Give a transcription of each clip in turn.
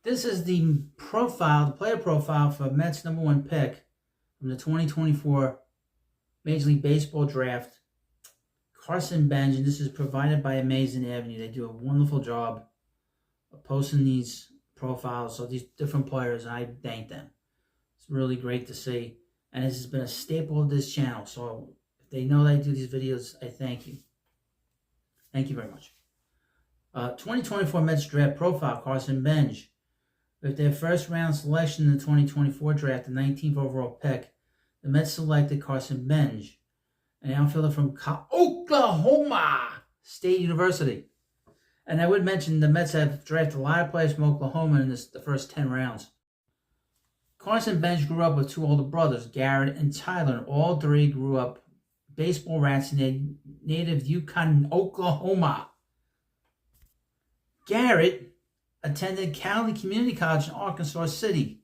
This is the player profile for Mets #1 pick from the 2024 Major League Baseball draft, Carson Benge, and this is provided by Amazing Avenue. They do a wonderful job of posting these profiles of these different players, and I thank them. It's really great to see, and this has been a staple of this channel. So if they know that I do these videos, I thank you. Thank you very much. 2024 Mets draft profile, Carson Benge. With their first round selection in the 2024 draft, the 19th overall pick, the Mets selected Carson Benge, an outfielder from Oklahoma State University. And I would mention the Mets have drafted a lot of players from Oklahoma in the first 10 rounds. Carson Benge grew up with two older brothers, Garrett and Tyler, and all three grew up baseball rats in their native Yukon, Oklahoma. Garrett attended Cali Community College in Arkansas City,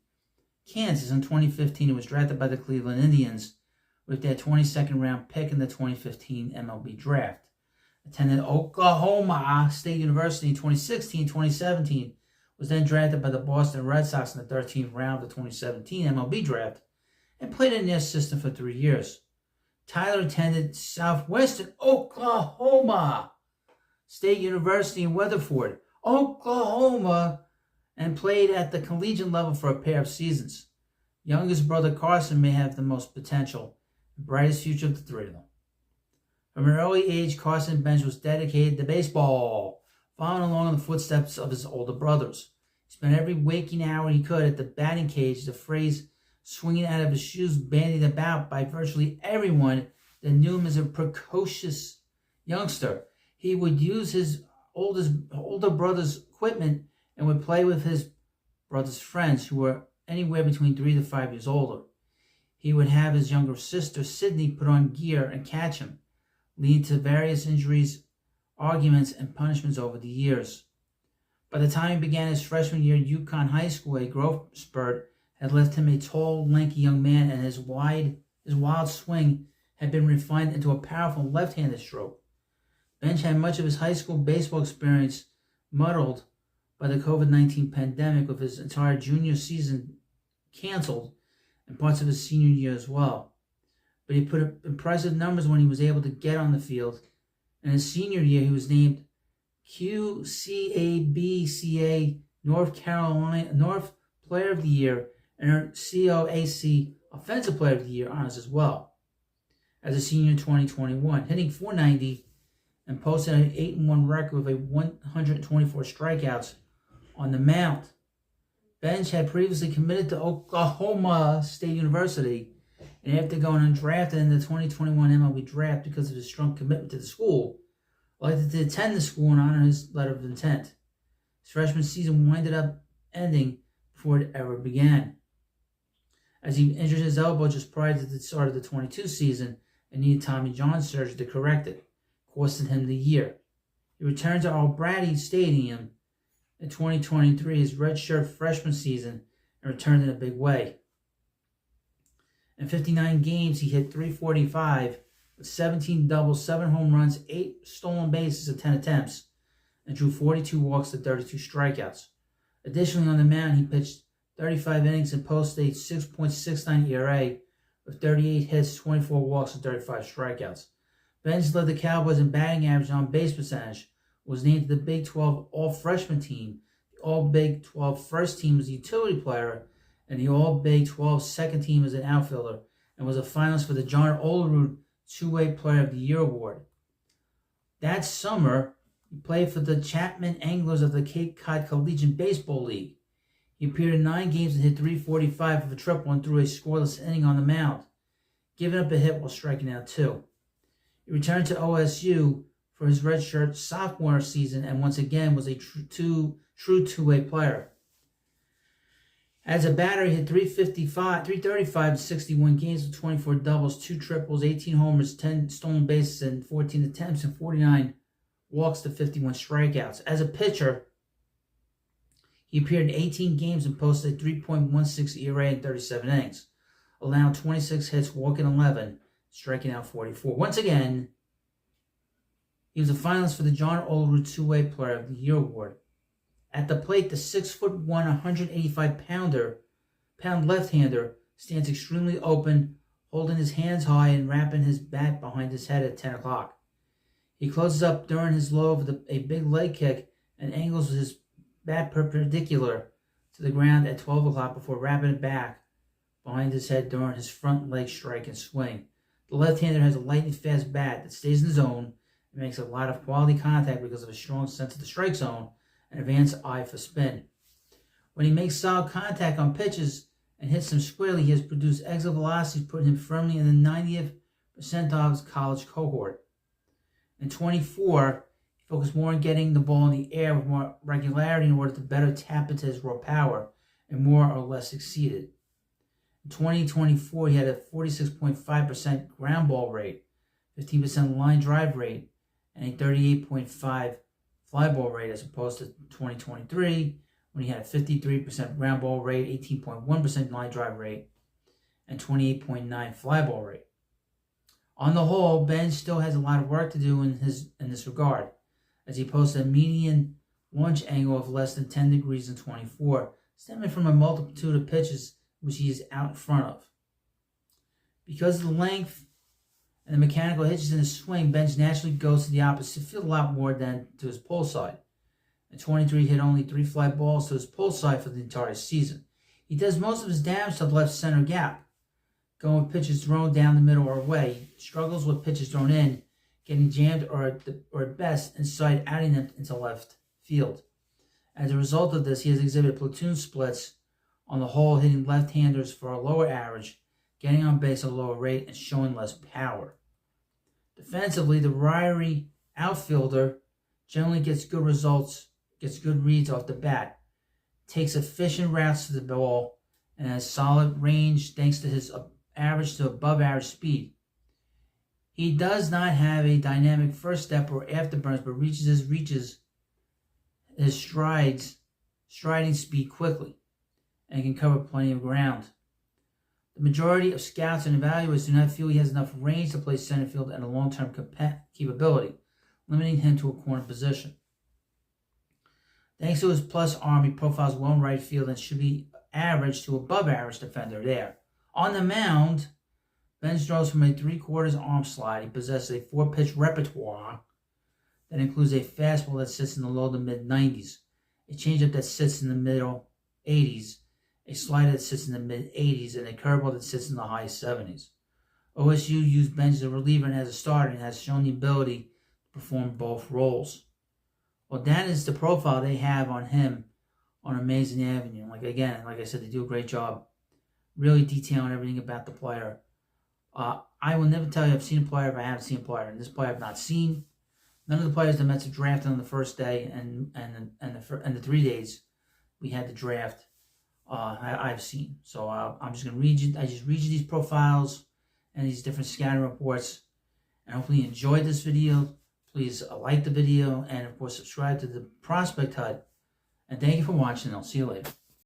Kansas in 2015 and was drafted by the Cleveland Indians with their 22nd round pick in the 2015 MLB draft. Attended Oklahoma State University in 2016, 2017, was then drafted by the Boston Red Sox in the 13th round of the 2017 MLB draft and played in their system for 3 years. Tyler attended Southwestern Oklahoma State University in Weatherford, Oklahoma, and played at the collegiate level for a pair of seasons. Youngest brother Carson may have the most potential and brightest future of the three of them. From an early age, Carson Benge was dedicated to baseball, following along in the footsteps of his older brothers. He spent every waking hour he could at the batting cage, the phrase swinging out of his shoes bandied about by virtually everyone that knew him as a precocious youngster. He would use his older brother's equipment and would play with his brother's friends who were anywhere between 3 to 5 years older. He would have his younger sister, Sydney, put on gear and catch him, leading to various injuries, arguments, and punishments over the years. By the time he began his freshman year at Yukon High School, a growth spurt had left him a tall, lanky young man, and his wild swing had been refined into a powerful left-handed stroke. Benge had much of his high school baseball experience muddled by the COVID-19 pandemic, with his entire junior season canceled and parts of his senior year as well. But he put up impressive numbers when he was able to get on the field. In his senior year, he was named QCABCA North Player of the Year and earned COAC Offensive Player of the Year honors as well. As a senior in 2021, hitting .490 and posted an 8-1 record with 124 strikeouts on the mound. Benge had previously committed to Oklahoma State University, and after going undrafted in the 2021 MLB draft because of his strong commitment to the school, elected to attend the school and honor his letter of intent. His freshman season winded up ending before it ever began, as he injured his elbow just prior to the start of the 22 season and needed Tommy John surgery to correct it, costing him the year. He returned to Albrady Stadium in 2023, his redshirt freshman season, and returned in a big way. In 59 games, he hit .345 with 17 doubles, 7 home runs, 8 stolen bases in 10 attempts, and drew 42 walks to 32 strikeouts. Additionally, on the mound, he pitched 35 innings and posted a 6.69 ERA with 38 hits, 24 walks, and 35 strikeouts. Benge led the Cowboys in batting average and on base percentage, was named to the Big 12 All-Freshman team, the All-Big 12 First Team as a utility player, and the All-Big 12 Second Team as an outfielder, and was a finalist for the John Olerud Two-Way Player of the Year award. That summer, he played for the Chapman Anglers of the Cape Cod Collegiate Baseball League. He appeared in 9 games and hit .345 with a triple and threw a scoreless inning on the mound, giving up a hit while striking out 2. He returned to OSU for his redshirt sophomore season and once again was a true two-way player. As a batter, he hit .335 in 61 games with 24 doubles, 2 triples, 18 homers, 10 stolen bases, and 14 attempts, and 49 walks to 51 strikeouts. As a pitcher, he appeared in 18 games and posted a 3.16 ERA in 37 innings, allowing 26 hits, walking 11, striking out 44. Once again, he was a finalist for the John Olerud Two-Way Player of the Year award. At the plate, the 6'1", 185-pound left-hander stands extremely open, holding his hands high and wrapping his bat behind his head at 10 o'clock. He closes up during his low with a big leg kick and angles his bat perpendicular to the ground at 12 o'clock before wrapping it back behind his head during his front leg strike and swing. The left-hander has a lightning fast bat that stays in the zone and makes a lot of quality contact because of a strong sense of the strike zone and advanced eye for spin. When he makes solid contact on pitches and hits them squarely, he has produced exit velocities putting him firmly in the 90th percentile of his college cohort. In 24, he focused more on getting the ball in the air with more regularity in order to better tap into his raw power, and more or less succeeded. In 2024, he had a 46.5% ground ball rate, 15% line drive rate, and a 38.5% fly ball rate, as opposed to 2023, when he had a 53% ground ball rate, 18.1% line drive rate, and 28.9% fly ball rate. On the whole, Benge still has a lot of work to do in this regard, as he posted a median launch angle of less than 10 degrees in 24, stemming from a multitude of pitches which he is out in front of. Because of the length and the mechanical hitches in his swing, Benge naturally goes to the opposite field a lot more than to his pull side. In 23, he hit only 3 fly balls to his pull side for the entire season. He does most of his damage to the left center gap, going with pitches thrown down the middle or away. He struggles with pitches thrown in, getting jammed or at best inside, outing them into left field. As a result of this, he has exhibited platoon splits on the whole, hitting left-handers for a lower average, getting on base at a lower rate, and showing less power. Defensively, the wiry outfielder generally gets good results, gets good reads off the bat, takes efficient routes to the ball, and has solid range thanks to his average to above average speed. He does not have a dynamic first step or afterburns, but reaches his striding speed quickly, and can cover plenty of ground. The majority of scouts and evaluators do not feel he has enough range to play center field and a long-term capability, limiting him to a corner position. Thanks to his plus arm, he profiles well in right field and should be average to above average defender there. On the mound, Benge throws from a 3/4 arm slide. He possesses a 4-pitch repertoire that includes a fastball that sits in the low to mid-90s, a changeup that sits in the middle 80s, a slider that sits in the mid-80s, and a curveball that sits in the high 70s. OSU used Benge as a reliever and as a starter and has shown the ability to perform both roles. Well, that is the profile they have on him on Amazing Avenue. Like I said, they do a great job really detailing everything about the player. I will never tell you I've seen a player if I haven't seen a player, and this player I've not seen. None of the players the Mets have drafted on the first day and the 3 days we had the draft I've seen. So I'm just gonna read you. I just read you these profiles and these different scouting reports, and hopefully you enjoyed this video. Please like the video and of course subscribe to the Prospect Hut. And thank you for watching. I'll see you later.